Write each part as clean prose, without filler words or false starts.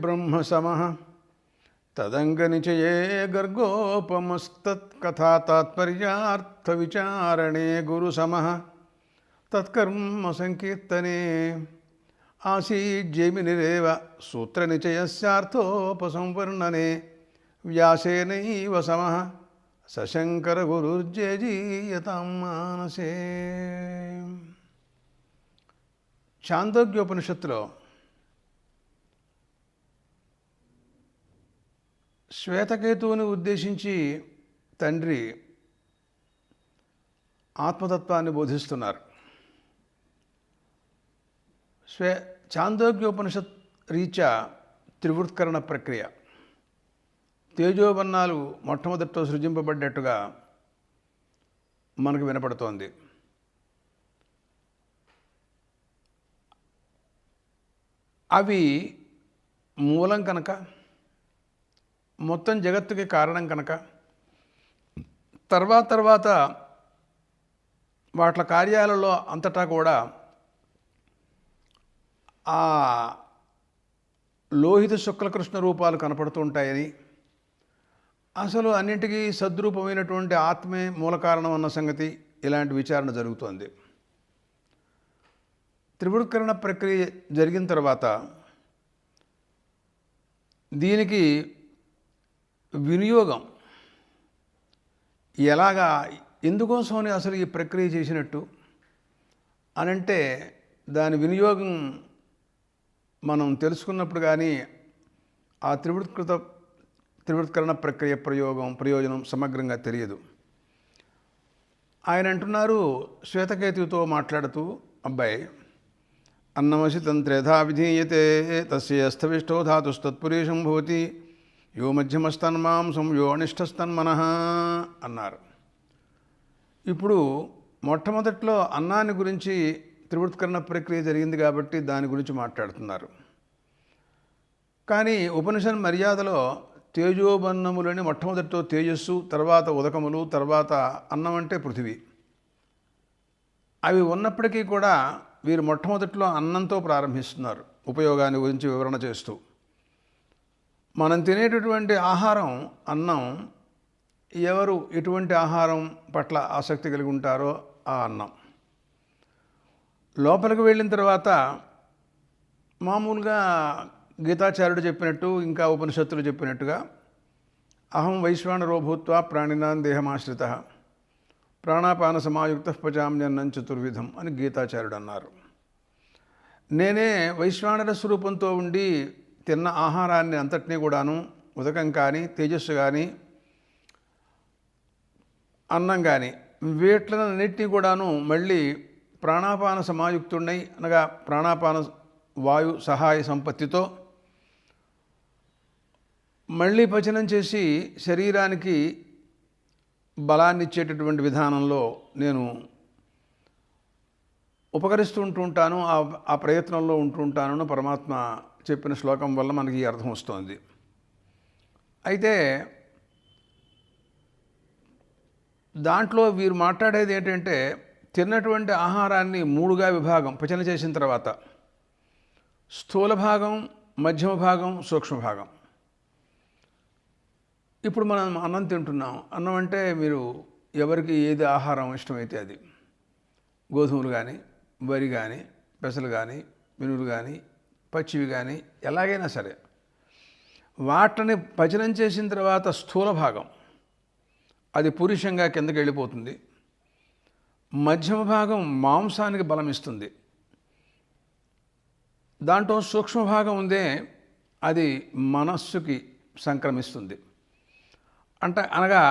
బ్రహ్మ సమః తదంగనిచయే గర్గోపమస్తత్కథా తాత్పర్యార్థ విచారణే గురు సమః తత్కర్మ సంకీర్తనే ఆసీజ్జైమినిరేవ సూత్రనిచయస్యార్థోపసంవర్ణనే వ్యాసేనైవ సమః సశంకర గురుర్జేజీయతాం మానసే. ఛాందోగ్యోపనిషత్తులో శ్వేతకేతువుని ఉద్దేశించి తండ్రి ఆత్మతత్వాన్ని బోధిస్తున్నారు. ఛాందోగ్యోపనిషత్ రీత్యా త్రివృత్కరణ ప్రక్రియ, తేజోబన్నాలు మొట్టమొదటితో సృజింపబడ్డట్టుగా మనకు వినపడుతోంది. అవి మూలం కనుక, మొత్తం జగత్తుకి కారణం కనుక, తర్వాత వాటి కార్యాలలో అంతటా కూడా ఆ లోహిత శుక్లకృష్ణ రూపాలు కనపడుతూ ఉంటాయని, అసలు అన్నింటికీ సద్రూపమైనటువంటి ఆత్మే మూల కారణం అన్న సంగతి, ఇలాంటి విచారణ జరుగుతోంది. త్రివృత్కరణ ప్రక్రియ జరిగిన తర్వాత దీనికి వినియోగం ఎలాగా, ఎందుకోసమని అసలు ఈ ప్రక్రియ చేసినట్టు అనంటే, దాని వినియోగం మనం తెలుసుకున్నప్పుడు కానీ ఆ త్రివృత్కరణ ప్రక్రియ ప్రయోజనం సమగ్రంగా తెలియదు. ఆయన అంటున్నారు శ్వేతకేతువుతో మాట్లాడుతూ, అబ్బాయి అన్నమసి తంత్రేధా విధీయతే తస్య స్థవిష్టో ధాతుస్తత్పురేషం భవతి యో మధ్యమస్తన్మాంసం యో అనిష్టస్తన్మనః అన్నారు. ఇప్పుడు మొట్టమొదట్లో అన్నాన్ని గురించి త్రివృత్కరణ ప్రక్రియ జరిగింది కాబట్టి దాని గురించి మాట్లాడుతున్నారు. కానీ ఉపనిషత్ మర్యాదలో తేజోబన్నములని మొట్టమొదటితో తేజస్సు, తర్వాత ఉదకములు, తర్వాత అన్నం అంటే పృథివీ, అవి ఉన్నప్పటికీ కూడా వీరు మొట్టమొదట్లో అన్నంతో ప్రారంభిస్తున్నారు ఉపయోగాన్ని గురించి వివరణ చేస్తూ. మనం తినేటటువంటి ఆహారం అన్నం, ఎవరు ఎటువంటి ఆహారం పట్ల ఆసక్తి కలిగి ఉంటారో ఆ అన్నం లోపలికి వెళ్ళిన తర్వాత మామూలుగా గీతాచార్యుడు చెప్పినట్టు, ఇంకా ఉపనిషత్తులు చెప్పినట్టుగా అహం వైశ్వానరో భూత్వా ప్రాణినాం దేహమాశ్రితః ప్రాణాపాన సమాయుక్తః పచామ్యన్నం చతుర్విధం అని గీతాచార్యుడు అన్నారు. నేనే వైశ్వానర స్వరూపంతో ఉండి తిన్న ఆహారాన్ని అంతటినీ కూడాను, ఉదకం కానీ, తేజస్సు కానీ, అన్నం కానీ, వీటిలన్నిటినీ కూడాను మళ్ళీ ప్రాణాపాన సమాయుక్తుడై, అనగా ప్రాణాపాన వాయు సహాయ సంపత్తితో మళ్ళీ పచనం చేసి శరీరానికి బలాన్ని ఇచ్చేటటువంటి విధానంలో నేను ఉపకరిస్తూ ఉంటుంటాను, ఆ ప్రయత్నంలో ఉంటుంటాను పరమాత్మ చెప్పిన శ్లోకం వల్ల మనకి ఈ అర్థం వస్తుంది. అయితే దాంట్లో వీరు మాట్లాడేది ఏంటంటే, తిన్నటువంటి ఆహారాన్ని మూడుగా విభాగం పచన చేసిన తర్వాత స్థూల భాగం, మధ్యమ భాగం, సూక్ష్మ భాగం. ఇప్పుడు మనం అన్నం తింటున్నాం. అన్నం అంటే మీరు ఎవరికి ఏది ఆహారం ఇష్టమైతే అది, గోధుమలు కానీ, వరి కానీ, పెసలు కానీ, మినువులు కానీ, పచ్చివి కానీ, ఎలాగైనా సరే వాటిని పచనం చేసిన తర్వాత స్థూల భాగం అది పురుషంగా కిందకి వెళ్ళిపోతుంది. మధ్యమ భాగం మాంసానికి బలం ఇస్తుంది. దాంట్లో సూక్ష్మ భాగం ఉందే అది మనస్సుకి సంక్రమిస్తుంది. అనగా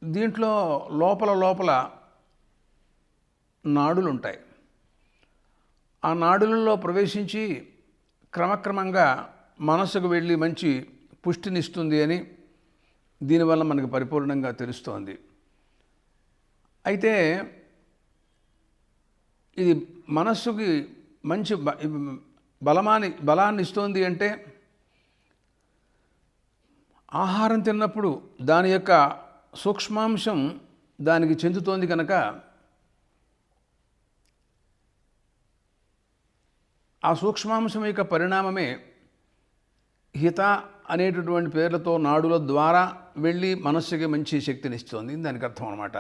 దీంట్లో లోపల నాడులు ఉంటాయి. ఆ నాడులలో ప్రవేశించి క్రమక్రమంగా మనస్సుకు వెళ్ళి మంచి పుష్టినిస్తుంది అని దీనివల్ల మనకు పరిపూర్ణంగా తెలుస్తోంది. అయితే ఇది మనస్సుకి మంచి బలాన్ని ఇస్తోంది అంటే, ఆహారం తిన్నప్పుడు దాని యొక్క సూక్ష్మాంశం దానికి చెందుతోంది కనుక ఆ సూక్ష్మాంశం యొక్క పరిణామమే హిత అనేటటువంటి పేర్లతో నాడుల ద్వారా వెళ్ళి మనస్సుకి మంచి శక్తినిస్తుంది, దానికి అర్థం అన్నమాట.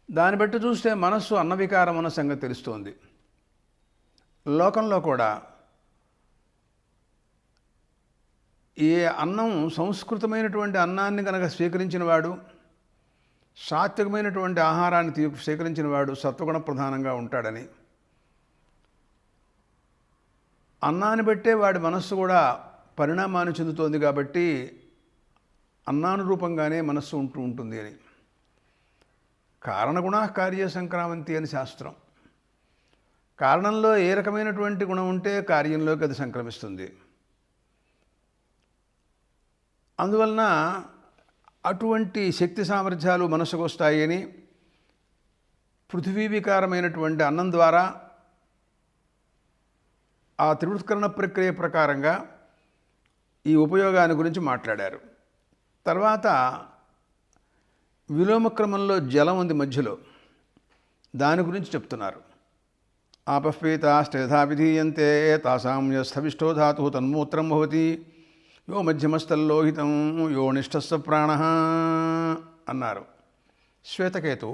దాన్ని బట్టి చూస్తే మనస్సు అన్నవికారం అన్న సంగతి తెలుస్తోంది. లోకంలో కూడా ఏ అన్నం సంస్కృతమైనటువంటి అన్నాన్ని కనుక స్వీకరించిన వాడు, సాత్వికమైనటువంటి ఆహారాన్ని స్వీకరించిన వాడు సత్వగుణ ప్రధానంగా ఉంటాడని, అన్నాన్ని బట్టే వాడి మనస్సు కూడా పరిణామాన్ని చెందుతోంది కాబట్టి అన్నానురూపంగానే మనస్సు ఉంటుంది అని. కారణగుణ కార్య సంక్రామంతి అని శాస్త్రం. కారణంలో ఏ రకమైనటువంటి గుణం ఉంటే కార్యంలోకి అది సంక్రమిస్తుంది. అందువలన అటువంటి శక్తి సామర్థ్యాలు మనసుకు వస్తాయని పృథివీ వికారమైనటువంటి అన్నం ద్వారా ఆ త్రివృత్కరణ ప్రక్రియ ప్రకారంగా ఈ ఉపయోగాన్ని గురించి మాట్లాడారు. తర్వాత విలోమక్రమంలో జలం ఉంది మధ్యలో, దాని గురించి చెప్తున్నారు. ఆపస్పీతాస్తేధా విధీయంతే తాసాం యస్థవిష్టో ధాతు తన్మూత్రం భవతి యో మధ్యమస్థల్లోహితం యో నిష్ఠస్స ప్రాణ అన్నారు. శ్వేతకేతు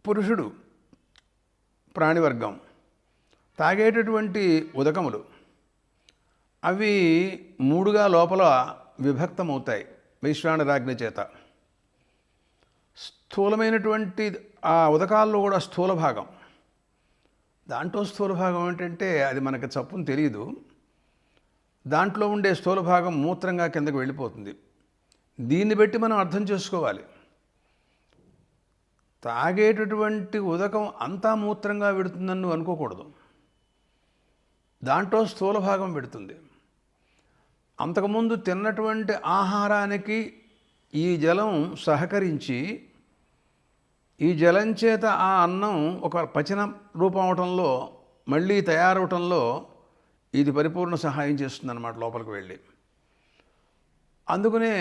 పురుషుడు ప్రాణివర్గం తాగేటటువంటి ఉదకములు అవి మూడుగా లోపల విభక్తమవుతాయి వైశ్వానరాజ్ఞ చేత. స్థూలమైనటువంటి ఆ ఉదకాల్లో కూడా స్థూల భాగం, దాంట్లో స్థూల భాగం ఏంటంటే అది మనకి చప్పుని తెలియదు. దాంట్లో ఉండే స్థూల భాగం మూత్రంగా కిందకు వెళ్ళిపోతుంది. దీన్ని బట్టి మనం అర్థం చేసుకోవాలి. తాగేటటువంటి ఉదకం అంతా మూత్రంగా పెడుతుందని నువ్వు అనుకోకూడదు. దాంట్లో స్థూల భాగం పెడుతుంది. అంతకుముందు తిన్నటువంటి ఆహారానికి ఈ జలం సహకరించి ఈ జలం చేత ఆ అన్నం ఒక పచన రూపం అవటంలో మళ్ళీ తయారవటంలో ఇది పరిపూర్ణ సహాయం చేస్తుందన్నమాట లోపలికి వెళ్ళి. అందుకనే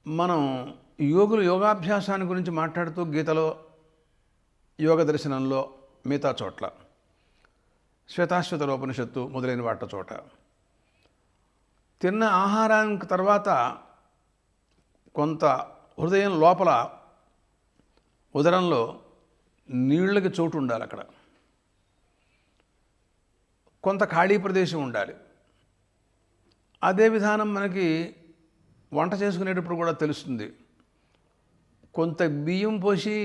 మనం యోగాభ్యాసాన్ని గురించి మాట్లాడుతూ గీతలో, యోగ దర్శనంలో, మిగతా చోట్ల, శ్వేతాశ్వతరోపనిషత్తు మొదలైన వాటి చోట తిన్న ఆహారానికి తర్వాత కొంత హృదయం లోపల ఉదరంలో నీళ్ళకి చోటు ఉండాలి. అక్కడ కొంత ఖాళీ ప్రదేశం ఉండాలి. అదే విధానం మనకి వంట చేసుకునేటప్పుడు కూడా తెలుస్తుంది. కొంత బియ్యం పోసి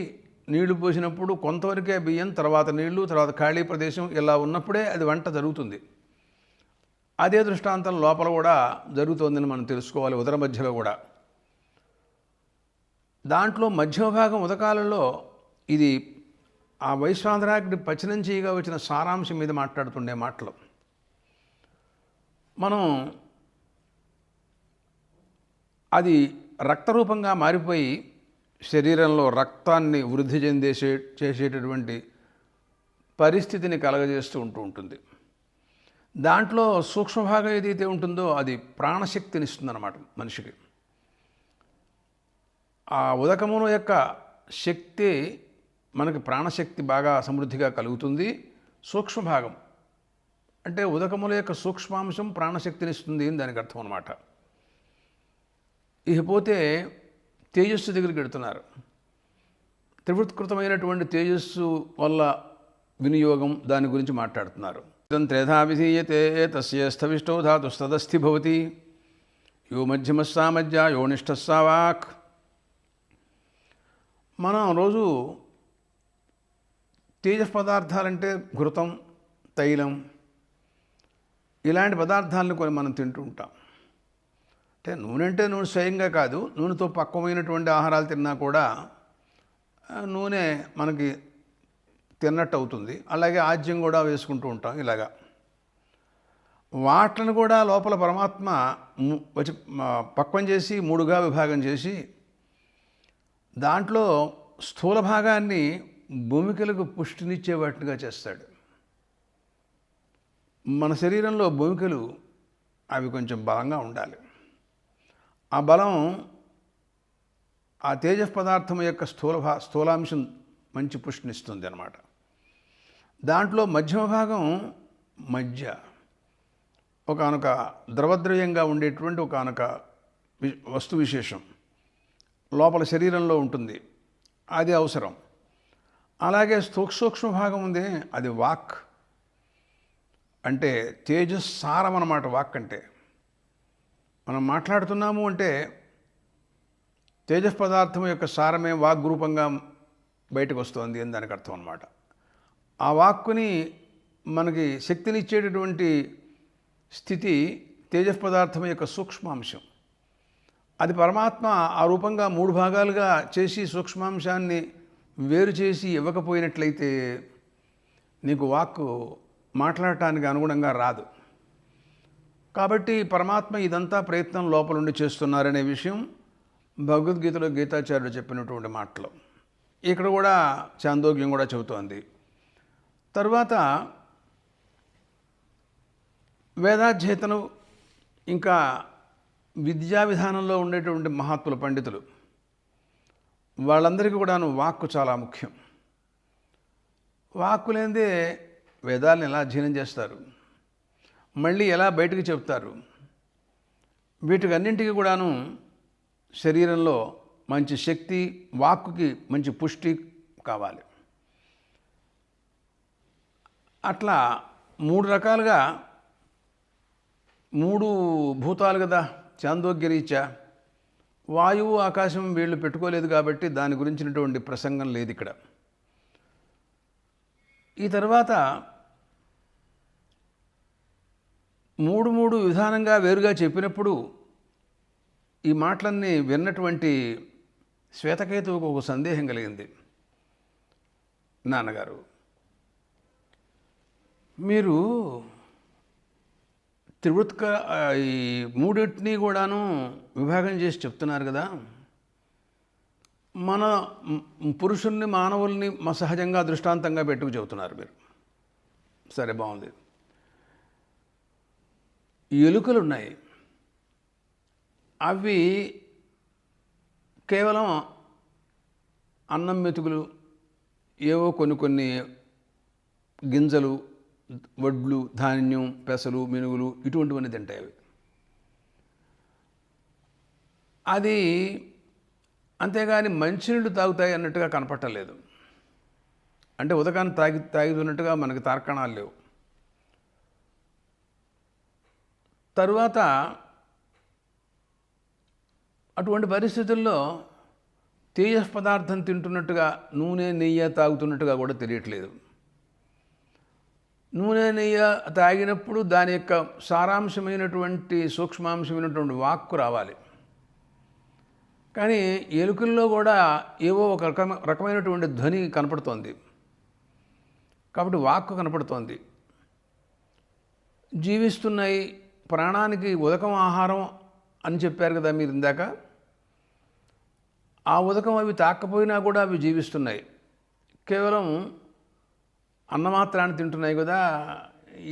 నీళ్లు పోసినప్పుడు కొంతవరకే బియ్యం, తర్వాత నీళ్లు, తర్వాత ఖాళీ ప్రదేశం ఇలా ఉన్నప్పుడే అది వంట జరుగుతుంది. అదే దృష్టాంతం లోపల కూడా జరుగుతోందని మనం తెలుసుకోవాలి. ఉదర మధ్యలో కూడా దాంట్లో మధ్య భాగం ఉదకాలలో ఇది ఆ వైశ్వానరాగ్ని పచనం చేయగా వచ్చిన సారాంశం మీద మాట్లాడుతుండే మాటలు. మనం అది రక్తరూపంగా మారిపోయి శరీరంలో రక్తాన్ని వృద్ధి చేసేటటువంటి పరిస్థితిని కలగజేస్తూ ఉంటుంది. దాంట్లో సూక్ష్మభాగం ఏదైతే ఉంటుందో అది ప్రాణశక్తిని ఇస్తుందన్నమాట మనిషికి. ఆ ఉదకమును యొక్క శక్తి మనకి ప్రాణశక్తి బాగా సమృద్ధిగా కలుగుతుంది. సూక్ష్మభాగం అంటే ఉదకముల యొక్క సూక్ష్మాంశం ప్రాణశక్తినిస్తుంది అని దానికి అర్థం అన్నమాట. ఇకపోతే తేజస్సు దగ్గరికి వెడుతున్నారు. త్రివృత్కృతమైనటువంటి తేజస్సు వల్ల వినియోగం దాని గురించి మాట్లాడుతున్నారు. త్రేధా విధీయతే తస్య స్థవిష్టో ధాతుస్తదస్థి భవతి యో మధ్యమస్సామధ్య యో నిష్ఠస్సావాక్. మనం రోజు తేజ పదార్థాలంటే ఘృతం, తైలం ఇలాంటి పదార్థాలను కొన్ని మనం తింటూ ఉంటాం. అంటే నూనె అంటే నూనె స్వయంగా కాదు, నూనెతో పక్వమైనటువంటి ఆహారాలు తిన్నా కూడా నూనె మనకి తిన్నట్టు అవుతుంది. అలాగే ఆజ్యం కూడా వేసుకుంటూ ఉంటాం. ఇలాగా వాటిని కూడా లోపల పరమాత్మ పక్వం చేసి మూడుగా విభాగం చేసి దాంట్లో స్థూల భాగాన్ని భూమికలకు పుష్టినిచ్చే వాటిగా చేస్తాడు. మన శరీరంలో భూమికలు అవి కొంచెం బలంగా ఉండాలి. ఆ బలం ఆ తేజ పదార్థం యొక్క స్థూలాంశం మంచి పుష్టినిస్తుంది అన్నమాట. దాంట్లో మధ్యమ భాగం మధ్య ఒకానొక ద్రవద్రవ్యంగా ఉండేటువంటి ఒకానొక వస్తు విశేషం లోపల శరీరంలో ఉంటుంది, అది అవసరం. అలాగే సూక్ష్మ భాగం ఉంది, అది వాక్. అంటే తేజస్సారం అన్నమాట వాక్ అంటే. మనం మాట్లాడుతున్నాము అంటే తేజస్ పదార్థం యొక్క సారమే వాక్ రూపంగా బయటకు వస్తుంది అని దానికి అర్థం అన్నమాట. ఆ వాక్కుని మనకి శక్తినిచ్చేటటువంటి స్థితి తేజస్ పదార్థం యొక్క సూక్ష్మాంశం. అది పరమాత్మ ఆ రూపంగా 3 భాగాలుగా చేసి సూక్ష్మాంశాన్ని వేరు చేసి ఇవ్వకపోయినట్లయితే నీకు వాక్కు మాట్లాడటానికి అనుగుణంగా రాదు. కాబట్టి పరమాత్మ ఇదంతా ప్రయత్నం లోపలుండి చేస్తున్నారనే విషయం భగవద్గీతలో గీతాచార్యుడు చెప్పినటువంటి మాటలు ఇక్కడ కూడా చాందోగ్యం కూడా చెబుతోంది. తరువాత వేదాధ్యేతను ఇంకా విద్యా విధానంలో ఉండేటువంటి మహాత్ములు పండితులు వాళ్ళందరికీ కూడాను వాక్కు చాలా ముఖ్యం. వాక్కు లేనిదే వేదాలను ఎలా అధ్యయనం చేస్తారు, మళ్ళీ ఎలా బయటకు చెప్తారు? వీటికన్నింటికి కూడాను శరీరంలో మంచి శక్తి, వాక్కుకి మంచి పుష్టి కావాలి. అట్లా 3 రకాలుగా 3 భూతాలు కదా చాందోగ్యరీత్యా. వాయువు ఆకాశం వీళ్ళు పెట్టుకోలేదు కాబట్టి దాని గురించినటువంటి ప్రసంగం లేదు ఇక్కడ. ఈ తర్వాత 3 విధానంగా వేరుగా చెప్పినప్పుడు ఈ మాటలన్నీ విన్నటువంటి శ్వేతకేతువుకు ఒక సందేహం కలిగింది. నాన్నగారు, మీరు ఈ 3 కూడాను విభాగం చేసి చెప్తున్నారు కదా, మన పురుషుల్ని మానవుల్ని సహజంగా దృష్టాంతంగా పెట్టుకు చెబుతున్నారు మీరు. సరే, బాగుంది. ఎలుకలు ఉన్నాయి, అవి కేవలం అన్నం మెతుకులు, ఏవో కొన్ని గింజలు, వడ్లు, ధాన్యం, పెసలు, మినుగులు ఇటువంటివన్నీ తింటాయి. అది అంతేగాని మంచినీళ్ళు తాగుతాయి అన్నట్టుగా కనపట్టలేదు. అంటే ఉదకాన్ని తాగుతున్నట్టుగా మనకి తార్కణాలు లేవు. తరువాత అటువంటి పరిస్థితుల్లో తేజస్ పదార్థం తింటున్నట్టుగా నూనె నెయ్యి తాగుతున్నట్టుగా కూడా తెలియట్లేదు. నూనె నెయ్యి తాగినప్పుడు దాని యొక్క సారాంశమైనటువంటి సూక్ష్మాంశమైనటువంటి వాక్కు రావాలి. కానీ ఎలుకల్లో కూడా ఏవో ఒక రకమైనటువంటి ధ్వని కనపడుతోంది, కాబట్టి వాక్కు కనపడుతోంది. జీవిస్తున్నాయి, ప్రాణానికి ఉదకం ఆహారం అని చెప్పారు కదా మీరు ఇందాక. ఆ ఉదకం అవి తాకపోయినా కూడా అవి జీవిస్తున్నాయి, కేవలం అన్నమాత్రాన్ని తింటున్నాయి కదా.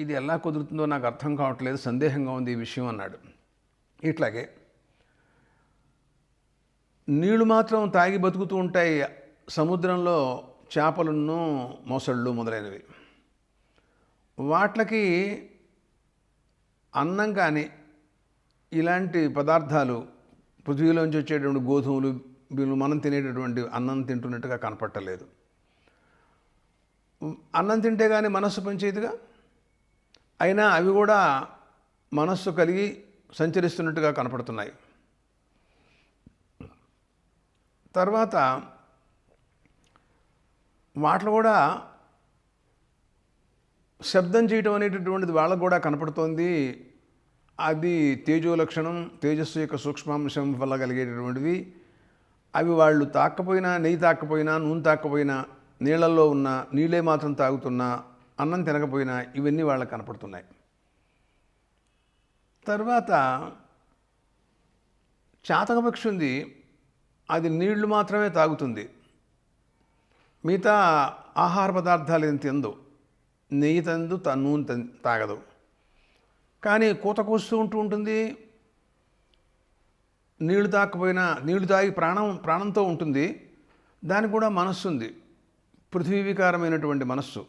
ఇది ఎలా కుదురుతుందో నాకు అర్థం కావట్లేదు, సందేహంగా ఉంది ఈ విషయం అన్నాడు. ఇట్లాగే నీళ్లు మాత్రం తాగి బతుకుతూ ఉంటాయి సముద్రంలో చేపలను, మొసళ్ళు మొదలైనవి. వాట్లకి అన్నం కానీ ఇలాంటి పదార్థాలు పృథ్వీలోంచి వచ్చేటువంటి గోధుమలు, వీళ్ళు మనం తినేటటువంటి అన్నం తింటున్నట్టుగా కనపట్టలేదు. అన్నం తింటే కానీ మనస్సు పనిచేయదుగా, అయినా అవి కూడా మనస్సు కలిగి సంచరిస్తున్నట్టుగా కనపడుతున్నాయి. తర్వాత వాటిలో కూడా శబ్దం చేయటం అనేటటువంటిది వాళ్ళకు కూడా కనపడుతోంది. అది తేజో లక్షణం, తేజస్సు యొక్క సూక్ష్మాంశం వల్ల కలిగేటటువంటివి. అవి వాళ్ళు తాక్కపోయినా, నెయ్యి తాక్కపోయినా, నూనె తాక్కపోయినా, నీళ్ళల్లో ఉన్న నీళ్ళే మాత్రం తాగుతున్నా, అన్నం తినకపోయినా ఇవన్నీ వాళ్ళకి కనపడుతున్నాయి. తర్వాత చాతకపక్షి ఉంది, అది నీళ్లు మాత్రమే తాగుతుంది, మిగతా ఆహార పదార్థాలు ఏం తిందు, నెయ్యి తిందు, నూనె తాగదు. కానీ కూత కూస్తూ ఉంటుంది, నీళ్లు తాకపోయినా నీళ్లు తాగి ప్రాణంతో ఉంటుంది. దానికి కూడా మనస్సు ఉంది, పృథ్వీ వికారమైనటువంటి మనస్సు.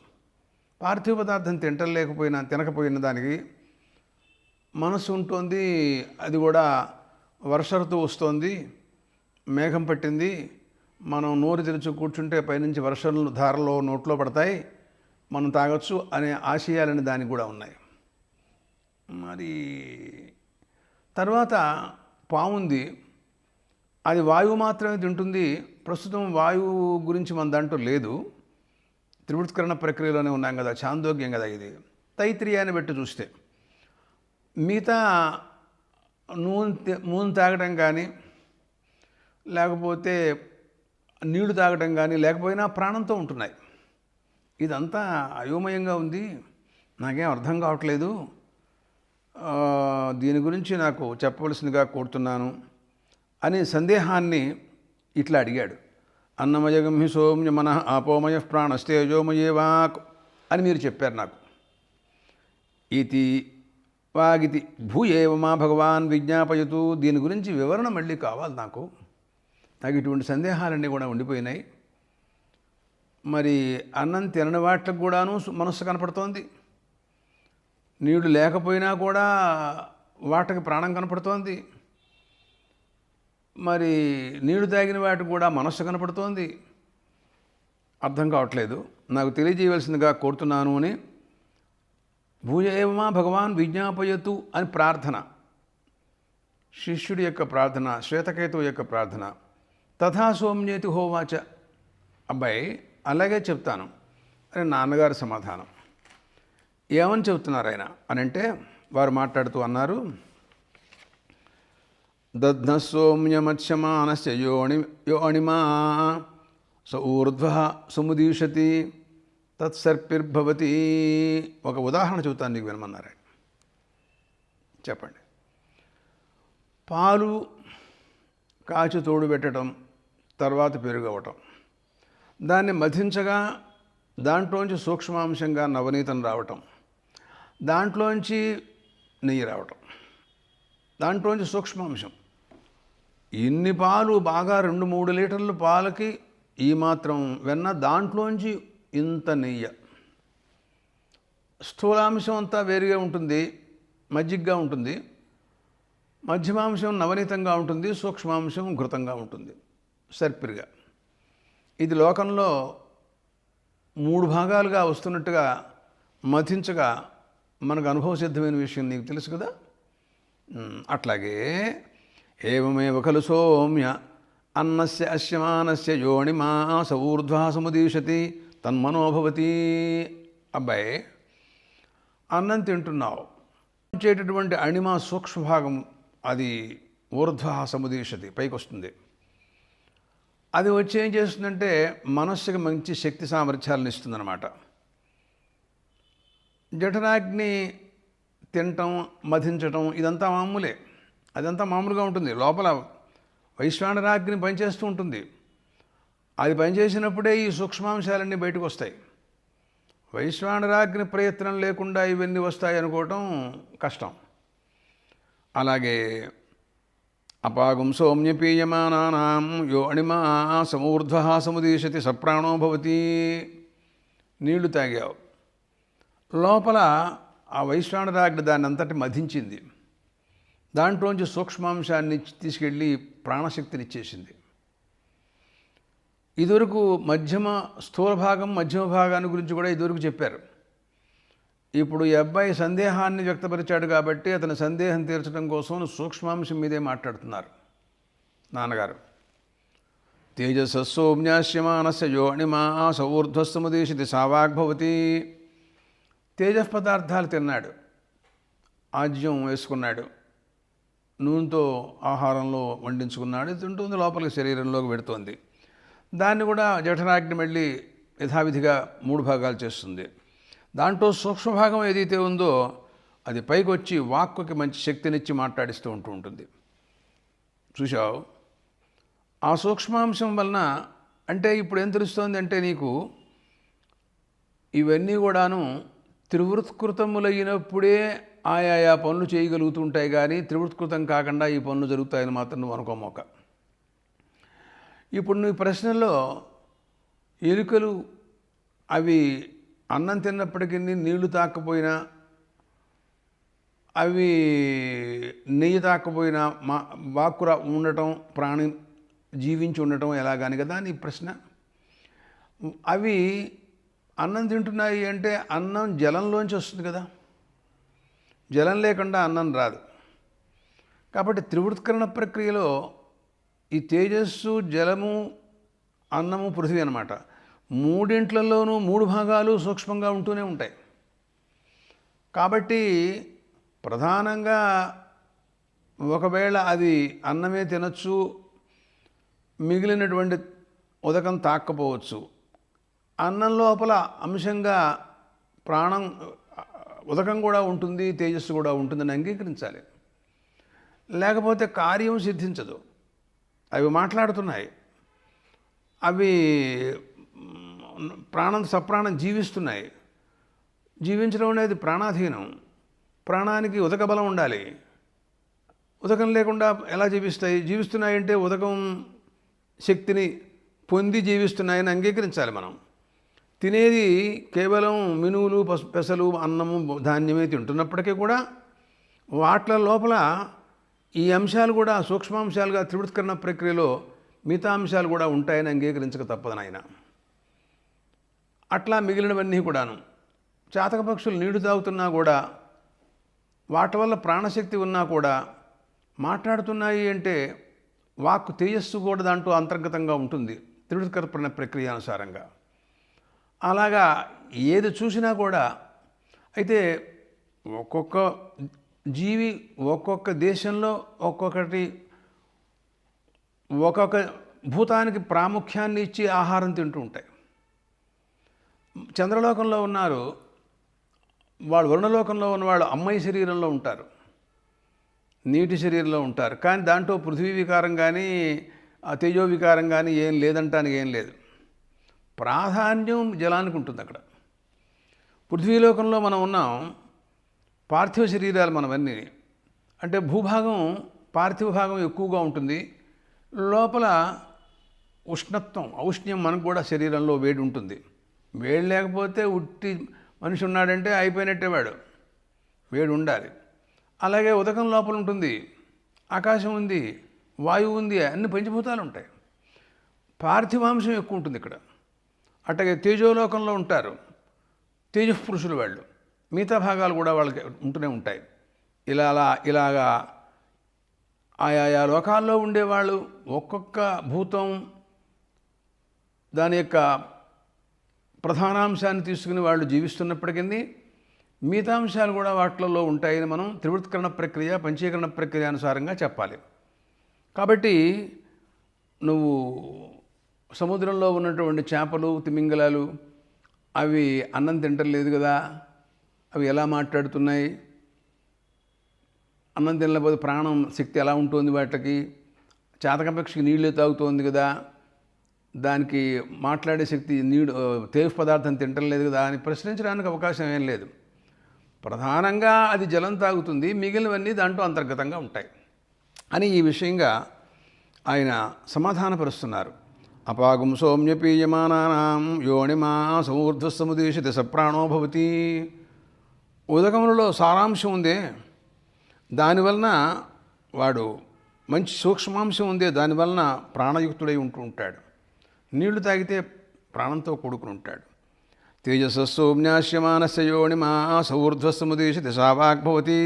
పార్థివ పదార్థం తినకపోయిన దానికి మనసు ఉంటుంది. అది కూడా వర్ష ఋతువు వస్తుంది, మేఘం పట్టింది, మనం నోరు తెరిచి కూర్చుంటే పైనుంచి వర్షం ధారలో నోట్లో పడతాయి, మనం తాగొచ్చు అనే ఆశయాలని దానికి కూడా ఉన్నాయి. మరి తర్వాత పాముంది, అది వాయువు మాత్రమే తింటుంది. ప్రస్తుతం వాయువు గురించి మన దాంట్లో లేదు, త్రివృత్కరణ ప్రక్రియలోనే ఉన్నాం కదా, చాందోగ్యం కదా ఇది. తైత్రీయాన్ని బట్టి చూస్తే మిగతా నూనె తాగటం కానీ, లేకపోతే నీళ్లు తాగటం కానీ లేకపోయినా ప్రాణంతో ఉంటున్నాయి. ఇదంతా అయోమయంగా ఉంది, నాకేం అర్థం కావట్లేదు, దీని గురించి నాకు చెప్పవలసిందిగా కోరుతున్నాను అనే సందేహాన్ని ఇట్లా అడిగాడు. అన్నమయగం హి సోమ్య మనః ఆపోమయ ప్రాణస్తేజోమయే వాక్ అని మీరు చెప్పారు నాకు. ఇతి వాగితి భూయేవ మా భగవాన్ విజ్ఞాపయతు. దీని గురించి వివరణ మళ్ళీ కావాలి నాకు ఇటువంటి సందేహాలన్నీ కూడా ఉండిపోయినాయి. మరి అన్నం తినని వాటికి కూడాను మనస్సు కనపడుతోంది, నీళ్లు లేకపోయినా కూడా వాటికి ప్రాణం కనపడుతోంది, మరి నీళ్లు తాగిన వాటికి కూడా మనస్సు కనపడుతోంది. అర్థం కావట్లేదు, నాకు తెలియజేయవలసిందిగా కోరుతున్నాను అని భూయేవమా భగవాన్ విజ్ఞాపయతు అని ప్రార్థన, శిష్యుడి యొక్క ప్రార్థన, శ్వేతకేతువు యొక్క ప్రార్థన. తథా సోమ్యేతి హోవాచ. అబ్బాయి అలాగే చెప్తాను అని నాన్నగారి సమాధానం. ఏమని చెబుతున్నారు ఆయన అని అంటే, వారు మాట్లాడుతూ అన్నారు, దధ్న సోమ్యమత్స్యమానస్య యోణిమా స ఊర్ధ్వ సముదీషతి తత్సర్పిర్భవతి. ఒక ఉదాహరణ చెబుతాను నీకు, వినమన్నారు ఆయన. చెప్పండి. పాలు కాచి తోడు పెట్టడం, తర్వాత పెరుగు అవ్వటం, దాన్ని మధించగా దాంట్లోంచి సూక్ష్మాంశంగా నవనీతం రావటం, దాంట్లోంచి నెయ్యి రావటం, దాంట్లోంచి సూక్ష్మాంశం. ఇన్ని పాలు బాగా 2-3 లీటర్ల పాలకి ఈ మాత్రం వెన్న, దాంట్లోంచి ఇంత నెయ్యి. స్థూలాంశం అంతా వేరుగా ఉంటుంది, మజ్జిగ్గా ఉంటుంది, మధ్యమాంశం నవనీతంగా ఉంటుంది, సూక్ష్మాంశం ఘృతంగా ఉంటుంది, సర్పిరిగా. ఇది లోకంలో 3 భాగాలుగా వస్తున్నట్టుగా మధించగా మనకు అనుభవసిద్ధమైన విషయం నీకు తెలుసు కదా. అట్లాగే ఏమేవ ఖలు సోమ్య అన్నస్య అస్యమానస్య యోణిమా స ఊర్ధ్వ సముదీషతి తన్మనోభవతి. అబ్బాయి అన్నం తింటున్నావు, చేటటువంటి అణిమా సూక్ష్మభాగం అది ఊర్ధ్వ సముదీషతి, పైకి వస్తుంది. అది వచ్చి ఏం చేస్తుందంటే మనస్సుకి మంచి శక్తి సామర్థ్యాలను ఇస్తుందన్నమాట. జఠరాగ్ని తినటం, మధించటం ఇదంతా మామూలే, అదంతా మామూలుగా ఉంటుంది. లోపల వైశ్వానరాగ్ని పనిచేస్తూ ఉంటుంది. అది పనిచేసినప్పుడే ఈ సూక్ష్మాంశాలన్నీ బయటకు వస్తాయి. వైశ్వానరాగ్ని ప్రయత్నం లేకుండా ఇవన్నీ వస్తాయి అనుకోవటం కష్టం. అలాగే అపాగం సౌమ్యపీయమానానాం యో అణిమా సమూర్ధ్వ సముదీషతి సప్రాణో భవతి. నీళ్లు తాగావు, లోపల ఆ వైశ్వానరాగ్ని దాన్ని అంతటి మధించింది, దాంట్లోంచి సూక్ష్మాంశాన్ని తీసుకెళ్ళి ప్రాణశక్తిని ఇచ్చేసింది. ఇదివరకు స్థూల భాగం మధ్యమ భాగాన్ని గురించి కూడా ఇదివరకు చెప్పారు. ఇప్పుడు ఈ అబ్బాయి సందేహాన్ని వ్యక్తపరిచాడు కాబట్టి అతని సందేహం తీర్చడం కోసం సూక్ష్మాంశం మీదే మాట్లాడుతున్నారు నాన్నగారు. తేజస్సోమ్యాస్యమానస్య యోణిమా సౌర్ధ్వస్తముదీషితి సావాగ్భవతి. తేజస్ పదార్థాలు తిన్నాడు, ఆజ్యం వేసుకున్నాడు, నూనెతో ఆహారంలో వండించుకున్నాడు, తింటుంది, లోపలికి శరీరంలోకి పెడుతోంది. దాన్ని కూడా జఠరాగ్ని మళ్ళీ యథావిధిగా 3 భాగాలు చేస్తుంది. దాంట్లో సూక్ష్మభాగం ఏదైతే ఉందో అది పైకి వచ్చి వాక్కుకి మంచి శక్తినిచ్చి మాట్లాడిస్తూ ఉంటుంది. చూశావు, ఆ సూక్ష్మాంశం వలన అంటే ఇప్పుడు ఏం తెలుస్తోంది అంటే నీకు ఇవన్నీ కూడాను త్రివృత్కృతములైనప్పుడే ఆయా పనులు చేయగలుగుతుంటాయి, కానీ త్రివృత్కృతం కాకుండా ఈ పనులు జరుగుతాయని మాత్రం నువ్వు అనుకోమోక. ఇప్పుడు నువ్వు ప్రశ్నల్లో ఎలుకలు అవి అన్నం తిన్నప్పటికీ నీళ్లు తాకపోయినా, అవి నెయ్యి తాకపోయినా వాక్కు ఉండటం, ప్రాణి జీవించి ఉండటం ఎలాగాని కదా నీ ప్రశ్న. అవి అన్నం తింటున్నాయి అంటే అన్నం జలంలోంచి వస్తుంది కదా, జలం లేకుండా అన్నం రాదు. కాబట్టి త్రివృత్కరణ ప్రక్రియలో ఈ తేజస్సు, జలము, అన్నము, పృథివీ అన్నమాట, మూడింట్లలోనూ 3 భాగాలు సూక్ష్మంగా ఉంటూనే ఉంటాయి. కాబట్టి ప్రధానంగా ఒకవేళ అది అన్నమే తినచ్చు, మిగిలినటువంటి ఉదకం తాక్కపోవచ్చు. అన్నం లోపల అంశంగా ప్రాణం, ఉదకం కూడా ఉంటుంది, తేజస్సు కూడా ఉంటుందని అంగీకరించాలి. లేకపోతే కార్యం సిద్ధించదు. అవి మాట్లాడుతున్నాయి, అవి సప్రాణం జీవిస్తున్నాయి. జీవించడం అనేది ప్రాణాధీనం. ప్రాణానికి ఉదక బలం ఉండాలి. ఉదకం లేకుండా ఎలా జీవిస్తున్నాయంటే ఉదకం శక్తిని పొంది జీవిస్తున్నాయని అంగీకరించాలి మనం. తినేది కేవలం మినువులు, పెసలు, అన్నము, ధాన్యమే తింటున్నప్పటికీ కూడా వాట్ల లోపల ఈ అంశాలు కూడా సూక్ష్మాంశాలుగా త్రివృత్కరణ ప్రక్రియలో మిగతా అంశాలు కూడా ఉంటాయని అంగీకరించక తప్పదు నాయన. అట్లా మిగిలినవన్నీ కూడాను చాతక పక్షులు నీళ్లు తాగుతున్నా కూడా, వాటి వల్ల ప్రాణశక్తి ఉన్నా కూడా మాట్లాడుతున్నాయి అంటే వాక్కు తేజస్సు కూడా దాంట్లో అంతర్గతంగా ఉంటుంది త్రివృత్కరణ ప్రక్రియ అనుసారంగా. అలాగా ఏది చూసినా కూడా, అయితే ఒక్కొక్క జీవి ఒక్కొక్క దేశంలో ఒక్కొక్క భూతానికి ప్రాముఖ్యాన్ని ఇచ్చి ఆహారం తింటూ ఉంటాయి. చంద్రలోకంలో ఉన్నారు వాళ్ళు, వరుణలోకంలో ఉన్నవాళ్ళు అమ్మాయి శరీరంలో ఉంటారు, నీటి శరీరంలో ఉంటారు. కానీ దాంట్లో పృథ్వీ వికారం కానీ తేజో వికారం కానీ ఏం లేదంటానికి ఏం లేదు. ప్రాధాన్యం జలానికి ఉంటుంది అక్కడ. పృథ్వీలోకంలో మనం ఉన్నాం, పార్థివ శరీరాలు మనవన్నీ. అంటే భూభాగం, పార్థివ భాగం ఎక్కువగా ఉంటుంది. లోపల ఉష్ణత్వం, ఔష్ణ్యం మనకు కూడా శరీరంలో వేడి ఉంటుంది. వేడి లేకపోతే ఉట్టి మనిషి ఉన్నాడంటే అయిపోయినట్టే వాడు, వేడి ఉండాలి. అలాగే ఉదకం లోపల ఉంటుంది, ఆకాశం ఉంది, వాయువు ఉంది, అన్ని పంచభూతాలు ఉంటాయి. పార్థివాంశం ఎక్కువ ఉంటుంది ఇక్కడ. అట్లాగే తేజోలోకంలో ఉంటారు తేజపురుషులు వాళ్ళు, మిగతా భాగాలు కూడా వాళ్ళకి ఉంటూనే ఉంటాయి. ఇలాగా ఆయా లోకాల్లో ఉండేవాళ్ళు ఒక్కొక్క భూతం దాని యొక్క ప్రధానాంశాన్ని తీసుకుని వాళ్ళు జీవిస్తున్నప్పటికీ మిగతా అంశాలు కూడా వాటిల్లో ఉంటాయని మనం త్రివృత్కరణ ప్రక్రియ, పంచీకరణ ప్రక్రియ అనుసారంగా చెప్పాలి. కాబట్టి నువ్వు సముద్రంలో ఉన్నటువంటి చేపలు, తిమింగలాలు అవి అన్నం తింటలేదు కదా, అవి ఎలా మాట్లాడుతున్నాయి? అన్నం తినలేకపోతే ప్రాణం శక్తి ఎలా ఉంటుంది వాటికి? చాతకపక్షికి నీళ్ళే తాగుతోంది కదా, దానికి మాట్లాడే శక్తి తేజ పదార్థం తింటలేదు కదా అని ప్రశ్నించడానికి అవకాశం ఏం లేదు. ప్రధానంగా అది జలం తాగుతుంది, మిగిలినవన్నీ దాంట్లో అంతర్గతంగా ఉంటాయి అని ఈ విషయంగా ఆయన సమాధానపరుస్తున్నారు. అపాగుం సౌమ్యపీయమానానాం యోనిమా సమూర్ధ్వసముదేశిత సప్రాణో భవతి. ఉదకములలో సారాంశం ఉందే, దానివలన వాడు మంచి సూక్ష్మాంశం ఉందే, దానివలన ప్రాణయుక్తుడై ఉంటూ ఉంటాడు. నీళ్లు తాగితే ప్రాణంతో కూడుకుని ఉంటాడు. తేజస్సౌమ్యాశ్యమానస్య యోనిమా సౌర్ధ్వసముదేశిత సావాగ్భవతి.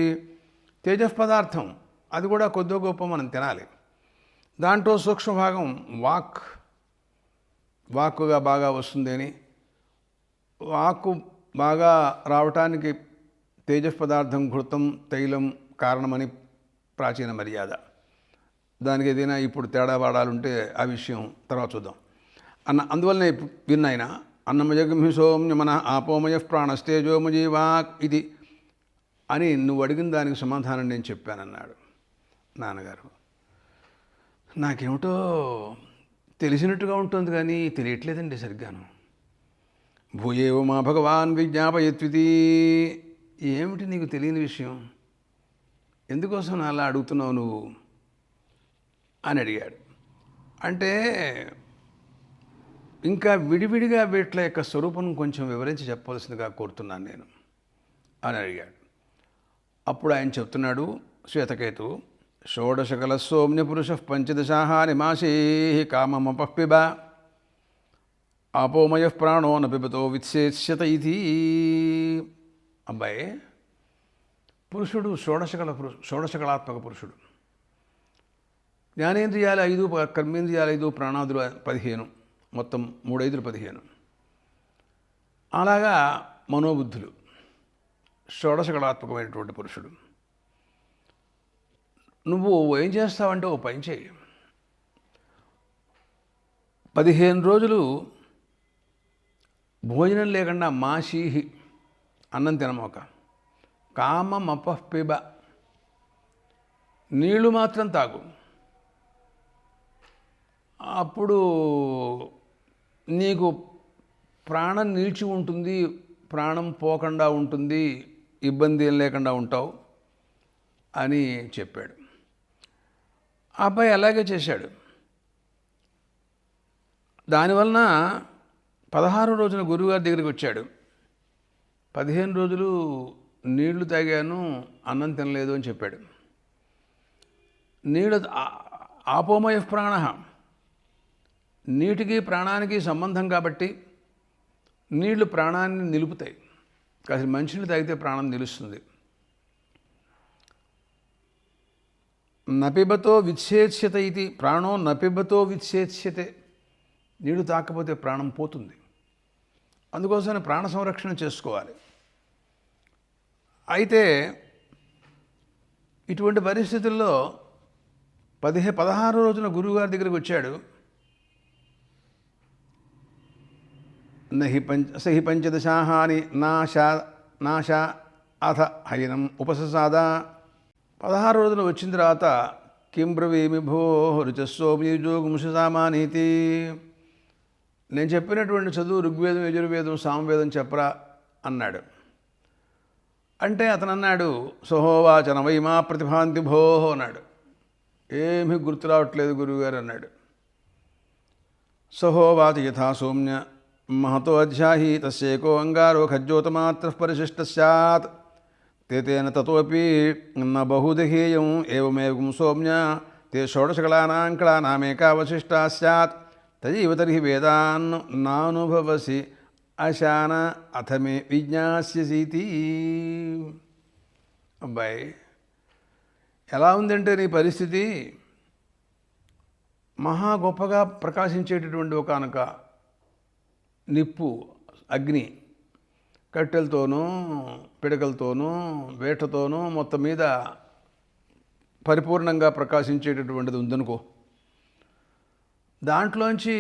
తేజః పదార్థం అది కూడా కొద్దో గొప్ప మనం తినాలి. దాంట్లో సూక్ష్మభాగం వాక్కుగా బాగా వస్తుంది అని, వాక్కు బాగా రావటానికి తేజస్ పదార్థం ఘృతం, తైలం కారణమని ప్రాచీన మర్యాద. దానికి ఏదైనా ఇప్పుడు తేడా వాడాలుంటే ఆ విషయం తర్వాత చూద్దాం. అందువల్లనే విన్నాయన అన్నమయగమి సోమ్యమన ఆపోమయ ప్రాణస్తేజోమజీవాక్ ఇది అని నువ్వు అడిగిన దానికి సమాధానం నేను చెప్పానన్నాడు నాన్నగారు. నాకేమిటో తెలిసినట్టుగా ఉంటుంది కానీ తెలియట్లేదండి సరిగ్గాను. భూయేవో మా భగవాన్ విజ్ఞాపయత్వితి. ఏమిటి నీకు తెలియని విషయం? ఎందుకోసం అలా అడుగుతున్నావు నువ్వు అని అడిగాడు. అంటే ఇంకా విడివిడిగా వీట్ల యొక్క స్వరూపం కొంచెం వివరించి చెప్పవలసిందిగా కోరుతున్నాను నేను అని అడిగాడు. అప్పుడు ఆయన చెప్తున్నాడు, శ్వేతకేతు, షోడశకల సోమ్య పురుష పంచదశాహాని మాసే కామమపిబ ఆపోమయ ప్రాణో నపిబతో విత్సేష్యత ఇది. అబ్బాయి, పురుషుడు షోడశకళాత్మక పురుషుడు. జ్ఞానేంద్రియాలు 5, కర్మేంద్రియాలు 5, ప్రాణాదులు 15, మొత్తం 3 5 15. అలాగా మనోబుద్ధులు షోడశకళాత్మకమైనటువంటి పురుషుడు. నువ్వు ఏం చేస్తావంటే ఓ పని చేయి. 15 రోజులు భోజనం లేకుండా మాషీహి, అన్నం తినమోక, కామమపిబ, నీళ్లు మాత్రం తాగు. అప్పుడు నీకు ప్రాణం నిలిచి ఉంటుంది, ప్రాణం పోకుండా ఉంటుంది, ఇబ్బంది ఏం లేకుండా ఉంటావు అని చెప్పాడు. ఆ అబ్బాయి అలాగే చేశాడు. దానివలన 16వ రోజున గురువుగారి దగ్గరికి వచ్చాడు. 15 రోజులు నీళ్లు తాగాను, అన్నం తినలేదు అని చెప్పాడు. నీళ్ళు ఆపోమయ ప్రాణ, నీటికి ప్రాణానికి సంబంధం కాబట్టి నీళ్లు ప్రాణాన్ని నిలుపుతాయి. కాస్త మంచినీళ్ళు తాగితే ప్రాణం నిలుస్తుంది. నపిబతో విచ్ఛేద్యత ఇది, ప్రాణో నపిబతో విచ్ఛేద్యతే, నీళ్లు తాకపోతే ప్రాణం పోతుంది. అందుకోసమే ప్రాణ సంరక్షణ చేసుకోవాలి. అయితే ఇటువంటి పరిస్థితుల్లో 16వ రోజున గురువుగారి దగ్గరికి వచ్చాడు. సహి పంచదశాహాని నాశ అథ హైనం ఉపససాద. 16 రోజున వచ్చిన తర్వాత కిం బ్రవీమి భో రుచస్సోమిజోగుంసామానీతి, నేను చెప్పినటువంటి చదువు ఋగ్వేదం, యజుర్వేదం, సామవేదం చెప్పరా అన్నాడు. అంటే అతను అన్నాడు, సహోవాచన వైమా ప్రతిభాంతి భో అన్నాడు. ఏమీ గుర్తు రావట్లేదు గురువుగారు అన్నాడు. సహోవాచ యథా సౌమ్య మహతో అధ్యాహి తస్యేకో అంగారో ఖజ్జోతమాత్ర పరిశిష్ట స్యాత్ తేన తతోపి న బహుదహేయం ఏవమేవం సౌమ్య తే షోడశకళానాం కళానామేకావశిష్టా స్యాత్ తజీవ తర్హి వేదాన్ నానుభవసి అశాన అథమే విజ్ఞాస్యసీతి. అబ్బాయి, ఎలా ఉందంటే నీ పరిస్థితి, మహా గొప్పగా ప్రకాశించేటటువంటి ఒకనొక నిప్పు, అగ్ని, కట్టెలతోనూ పిడకలతోనూ వేటతోనూ మొత్తం మీద పరిపూర్ణంగా ప్రకాశించేటటువంటిది ఉందనుకో. దాంట్లోంచి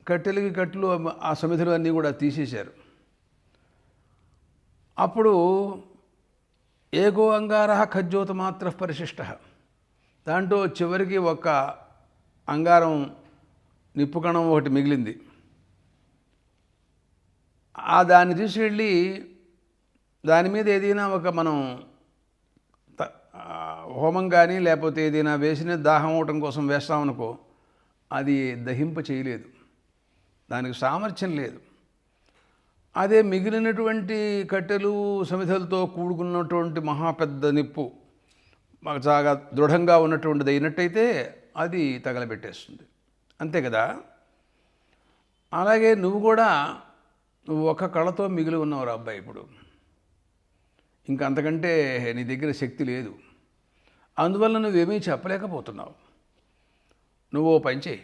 కట్టెలకి కట్టెలు, ఆ సమిధులు అన్నీ కూడా తీసేశారు. అప్పుడు ఏకో అంగార ఖజ్జోత మాత్ర పరిశిష్ట, దాంట్లో చివరికి ఒక అంగారం నిప్పుకణం ఒకటి మిగిలింది. దాన్ని తీసుకెళ్ళి దాని మీద ఏదైనా ఒక మనం హోమం కానీ లేకపోతే ఏదైనా వేసిన దాహం అవటం కోసం వేస్తామనుకో, అది దహింప చేయలేదు, దానికి సామర్థ్యం లేదు. అదే మిగిలినటువంటి కట్టెలు సమిధలతో కూడుకున్నటువంటి మహాపెద్ద నిప్పు చాలా దృఢంగా ఉన్నటువంటిది అయినట్టయితే అది తగలబెట్టేస్తుంది. అంతే కదా. అలాగే నువ్వు కూడా ఒక కళతో మిగిలి ఉన్నావు అబ్బాయి. ఇప్పుడు ఇంకా అంతకంటే నీ దగ్గర శక్తి లేదు. అందువల్ల నువ్వేమీ చెప్పలేకపోతున్నావు. నువ్వు ఓ పని చేయి,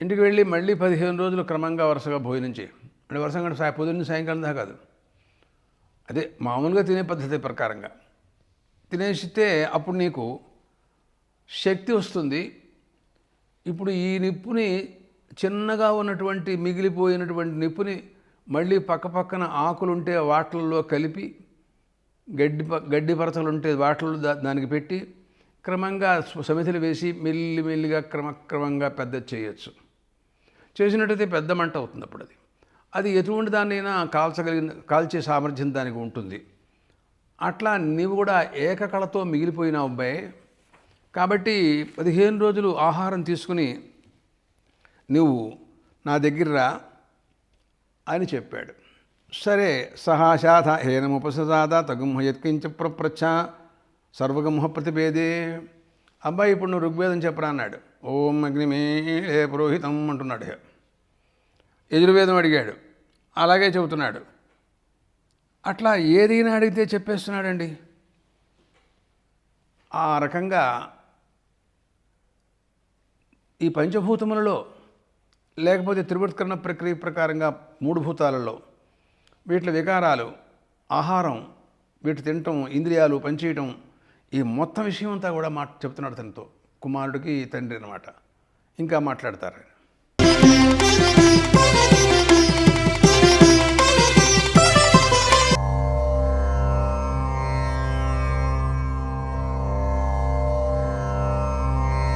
ఇంటికి వెళ్ళి మళ్ళీ 15 రోజులు క్రమంగా వరుసగా భోజనం చేయి. అంటే వరుసగా పొద్దున్న సాయంకాలం దాకా కాదు, అదే మామూలుగా తినే పద్ధతి ప్రకారంగా తినేసితే అప్పుడు నీకు శక్తి వస్తుంది. ఇప్పుడు ఈ నిప్పుని, చిన్నగా ఉన్నటువంటి మిగిలిపోయినటువంటి నిప్పుని మళ్ళీ పక్కపక్కన ఆకులుంటే వాటిల్లో కలిపి, గడ్డి పరచలుంటే వాటిల్లో దానికి పెట్టి క్రమంగా సమితులు వేసి మెల్లిమెల్లిగా క్రమక్రమంగా పెద్ద చేయొచ్చు. చేసినట్టయితే పెద్ద మంట అవుతుంది. అప్పుడు అది ఎటువంటి దాన్నైనా కాల్చే సామర్థ్యం దానికి ఉంటుంది. అట్లా నీవు కూడా ఏకకళతో మిగిలిపోయినావు అబ్బాయి. కాబట్టి 15 రోజులు ఆహారం తీసుకుని నువ్వు నా దగ్గర రా అని చెప్పాడు. సరే సహాశాథ హేనముపసదాద తగుంహ యత్కించ ప్రప్రచ్ఛ సర్వగంహ ప్రతిభేదే. అబ్బాయి ఇప్పుడు నువ్వు ఋగ్వేదం చెప్పరా అన్నాడు. ఓం అగ్నిమీళే పురోహితం అంటున్నాడు. యజుర్వేదం అడిగాడు, అలాగే చెబుతున్నాడు. అట్లా ఏదైనా అడిగితే చెప్పేస్తున్నాడండి. ఆ రకంగా ఈ పంచభూతములలో లేకపోతే త్రివృత్కరణ ప్రక్రియ ప్రకారంగా 3 భూతాలలో వీటి వికారాలు, ఆహారం, వీటి తినటం, ఇంద్రియాలు పనిచేయటం, ఈ మొత్తం విషయం అంతా కూడా చెప్తున్నాడు తనతో. కుమారుడికి తండ్రి అన్నమాట. ఇంకా మాట్లాడతారు.